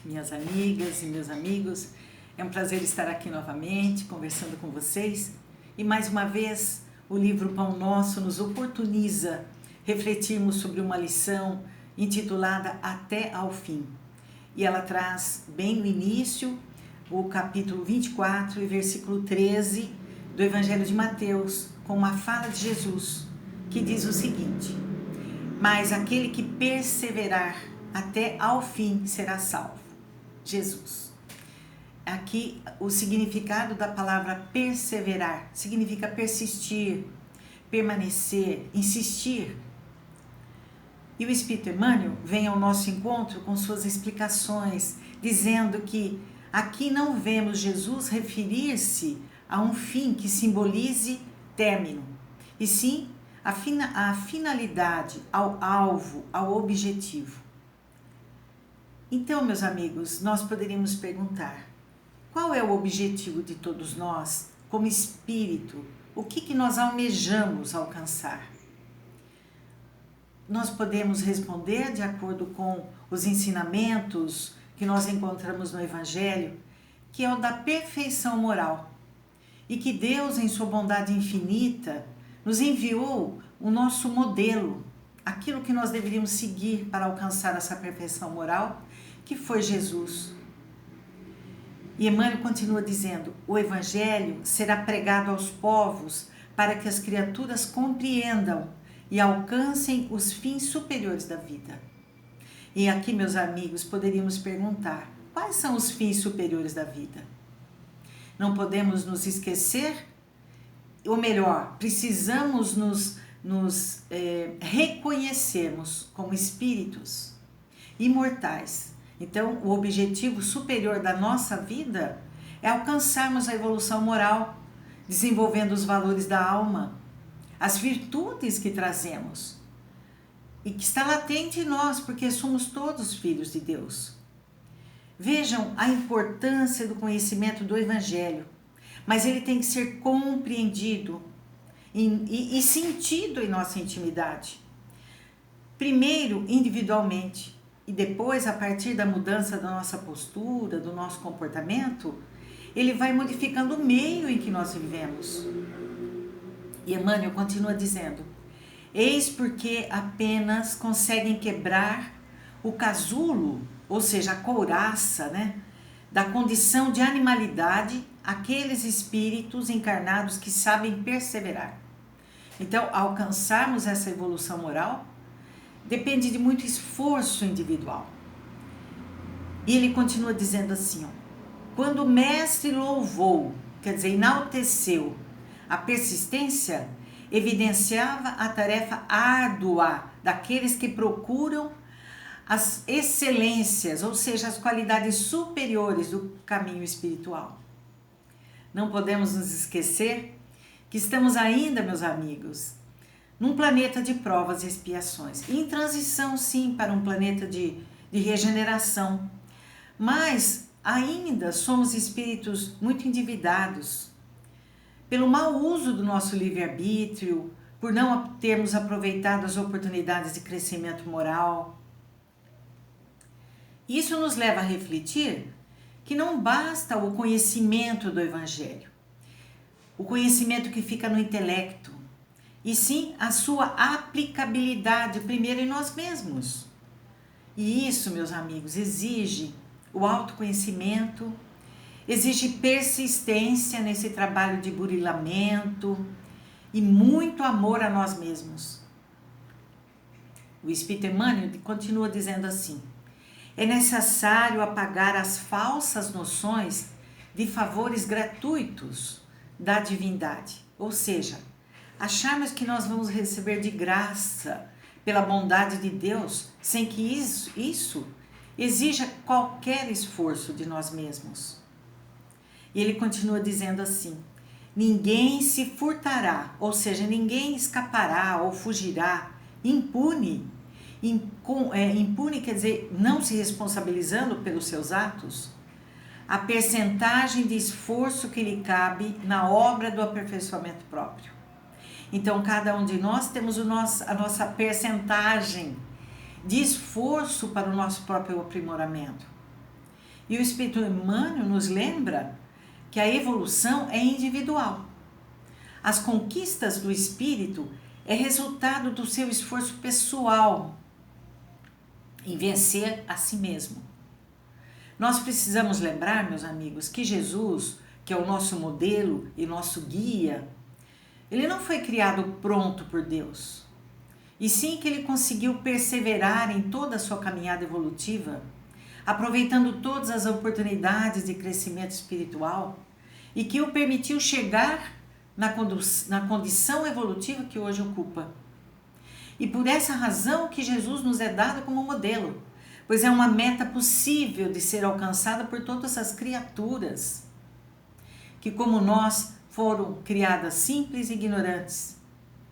minhas amigas e meus amigos. É um prazer estar aqui novamente, conversando com vocês. E mais uma vez, o livro Pão Nosso nos oportuniza refletirmos sobre uma lição intitulada Até ao Fim. E ela traz bem no início o capítulo 24 e versículo 13 do Evangelho de Mateus, com uma fala de Jesus, que diz o seguinte: mas aquele que perseverar até ao fim será salvo. Jesus. Aqui o significado da palavra perseverar significa persistir, permanecer, insistir. E o Espírito Emmanuel vem ao nosso encontro com suas explicações, dizendo que aqui não vemos Jesus referir-se a um fim que simbolize término, e sim a finalidade, ao alvo, ao objetivo. Então, meus amigos, nós poderíamos perguntar: qual é o objetivo de todos nós, como espírito? O que nós almejamos alcançar? Nós podemos responder de acordo com os ensinamentos que nós encontramos no Evangelho, que é o da perfeição moral, e que Deus, em sua bondade infinita, nos enviou o nosso modelo, aquilo que nós deveríamos seguir para alcançar essa perfeição moral, que foi Jesus. E Emmanuel continua dizendo: o Evangelho será pregado aos povos para que as criaturas compreendam e alcancem os fins superiores da vida. E aqui, meus amigos, poderíamos perguntar: quais são os fins superiores da vida? Não podemos nos esquecer, ou melhor, precisamos nos reconhecermos como espíritos imortais. Então, o objetivo superior da nossa vida é alcançarmos a evolução moral, desenvolvendo os valores da alma, as virtudes que trazemos e que está latente em nós, porque somos todos filhos de Deus. Vejam a importância do conhecimento do Evangelho, mas ele tem que ser compreendido e sentido em nossa intimidade. Primeiro, individualmente, e depois, a partir da mudança da nossa postura, do nosso comportamento, ele vai modificando o meio em que nós vivemos. E Emmanuel continua dizendo: eis porque apenas conseguem quebrar o casulo, ou seja, a couraça, da condição de animalidade, aqueles espíritos encarnados que sabem perseverar. Então, alcançarmos essa evolução moral depende de muito esforço individual. E ele continua dizendo assim: quando o mestre louvou, quer dizer, enalteceu a persistência, evidenciava a tarefa árdua daqueles que procuram as excelências, ou seja, as qualidades superiores do caminho espiritual. Não podemos nos esquecer que estamos ainda, meus amigos, num planeta de provas e expiações, em transição sim para um planeta de regeneração, mas ainda somos espíritos muito endividados pelo mau uso do nosso livre-arbítrio, por não termos aproveitado as oportunidades de crescimento moral. Isso nos leva a refletir que não basta o conhecimento do Evangelho, o conhecimento que fica no intelecto, e sim a sua aplicabilidade primeiro em nós mesmos. E isso, meus amigos, exige o autoconhecimento, exige persistência nesse trabalho de burilamento e muito amor a nós mesmos. O Espírito Emmanuel continua dizendo assim: é necessário apagar as falsas noções de favores gratuitos da divindade, ou seja, acharmos que nós vamos receber de graça, pela bondade de Deus, sem que isso exija qualquer esforço de nós mesmos. E ele continua dizendo assim: ninguém se furtará, ou seja, ninguém escapará ou fugirá impune. Impune quer dizer não se responsabilizando pelos seus atos, a percentagem de esforço que lhe cabe na obra do aperfeiçoamento próprio. Então, cada um de nós temos a nossa percentagem de esforço para o nosso próprio aprimoramento. E o Espírito Emmanuel nos lembra que a evolução é individual. As conquistas do espírito é resultado do seu esforço pessoal em vencer a si mesmo. Nós precisamos lembrar, meus amigos, que Jesus, que é o nosso modelo e nosso guia, ele não foi criado pronto por Deus, e sim que ele conseguiu perseverar em toda a sua caminhada evolutiva, aproveitando todas as oportunidades de crescimento espiritual e que o permitiu chegar na condição evolutiva que hoje ocupa. E por essa razão que Jesus nos é dado como modelo, pois é uma meta possível de ser alcançada por todas as criaturas, que como nós foram criadas simples e ignorantes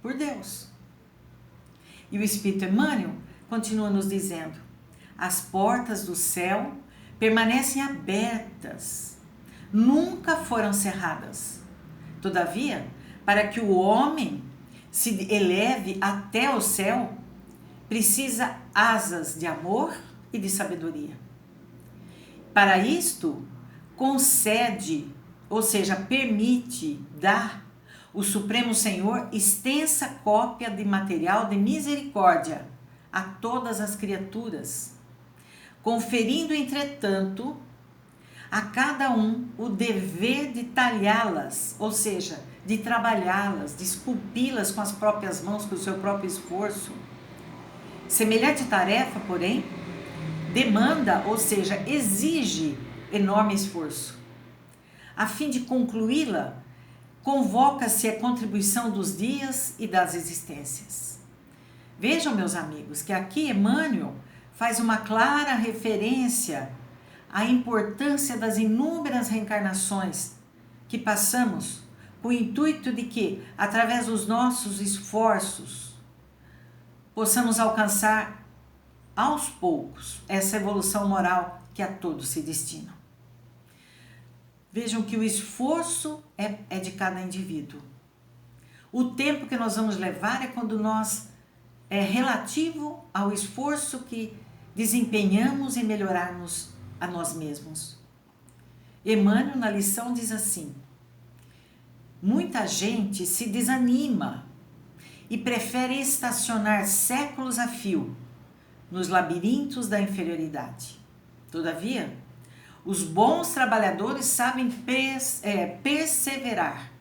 por Deus. E o Espírito Emmanuel continua nos dizendo: as portas do céu permanecem abertas, nunca foram cerradas. Todavia, para que o homem se eleve até o céu, precisa asas de amor e de sabedoria. Para isto, concede, ou seja, permite dar o Supremo Senhor extensa cópia de material de misericórdia a todas as criaturas, conferindo, entretanto, a cada um o dever de talhá-las, ou seja, de trabalhá-las, de esculpi-las com as próprias mãos, com o seu próprio esforço. Semelhante tarefa, porém, demanda, ou seja, exige enorme esforço. A fim de concluí-la, convoca-se a contribuição dos dias e das existências. Vejam, meus amigos, que aqui Emmanuel faz uma clara referência à importância das inúmeras reencarnações que passamos com o intuito de que, através dos nossos esforços, possamos alcançar aos poucos essa evolução moral que a todos se destina. Vejam que o esforço é de cada indivíduo. O tempo que nós vamos levar é relativo ao esforço que desempenhamos em melhorarmos a nós mesmos. Emmanuel, na lição, diz assim: muita gente se desanima e prefere estacionar séculos a fio nos labirintos da inferioridade. Todavia, os bons trabalhadores sabem perseverar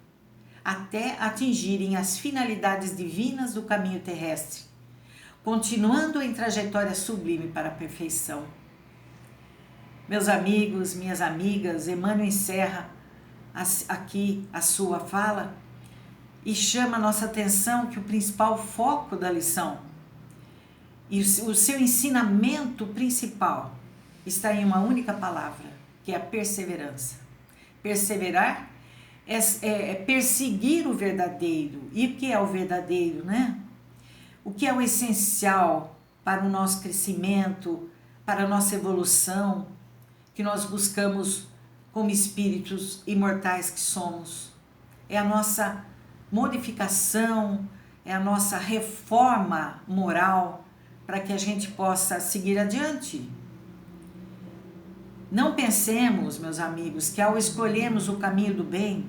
até atingirem as finalidades divinas do caminho terrestre, continuando em trajetória sublime para a perfeição. Meus amigos, minhas amigas, Emmanuel encerra aqui a sua fala e chama a nossa atenção que o principal foco da lição e o seu ensinamento principal está em uma única palavra, que é a perseverança. Perseverar é perseguir o verdadeiro. E o que é o verdadeiro, né? O que é o essencial para o nosso crescimento, para a nossa evolução, que nós buscamos como espíritos imortais que somos. É a nossa modificação, é a nossa reforma moral para que a gente possa seguir adiante. Não pensemos, meus amigos, que ao escolhermos o caminho do bem,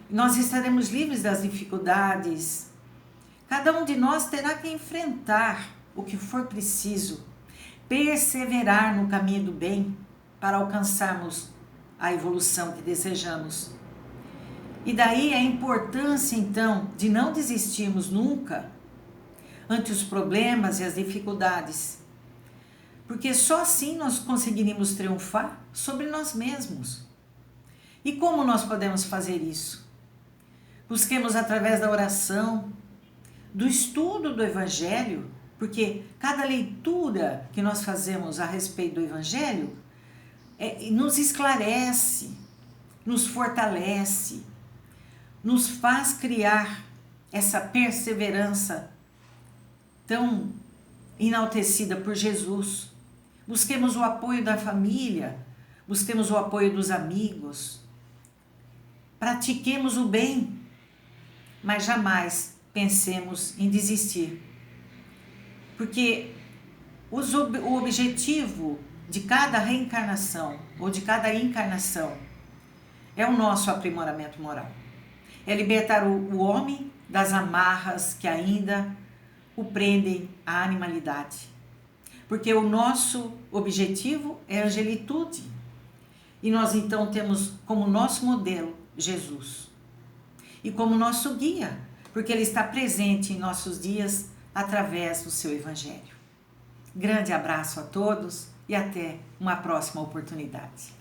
nós estaremos livres das dificuldades. Cada um de nós terá que enfrentar o que for preciso, perseverar no caminho do bem para alcançarmos a evolução que desejamos. E daí a importância, então, de não desistirmos nunca ante os problemas e as dificuldades, porque só assim nós conseguiríamos triunfar sobre nós mesmos. E como nós podemos fazer isso? Busquemos através da oração, do estudo do Evangelho, porque cada leitura que nós fazemos a respeito do Evangelho nos esclarece, nos fortalece, nos faz criar essa perseverança tão enaltecida por Jesus. Busquemos o apoio da família, busquemos o apoio dos amigos, pratiquemos o bem, mas jamais pensemos em desistir, porque o objetivo de cada reencarnação ou de cada encarnação é o nosso aprimoramento moral. É libertar o homem das amarras que ainda o prendem à animalidade. Porque o nosso objetivo é a angelitude. E nós então temos como nosso modelo Jesus. E como nosso guia, porque ele está presente em nossos dias através do seu Evangelho. Grande abraço a todos e até uma próxima oportunidade.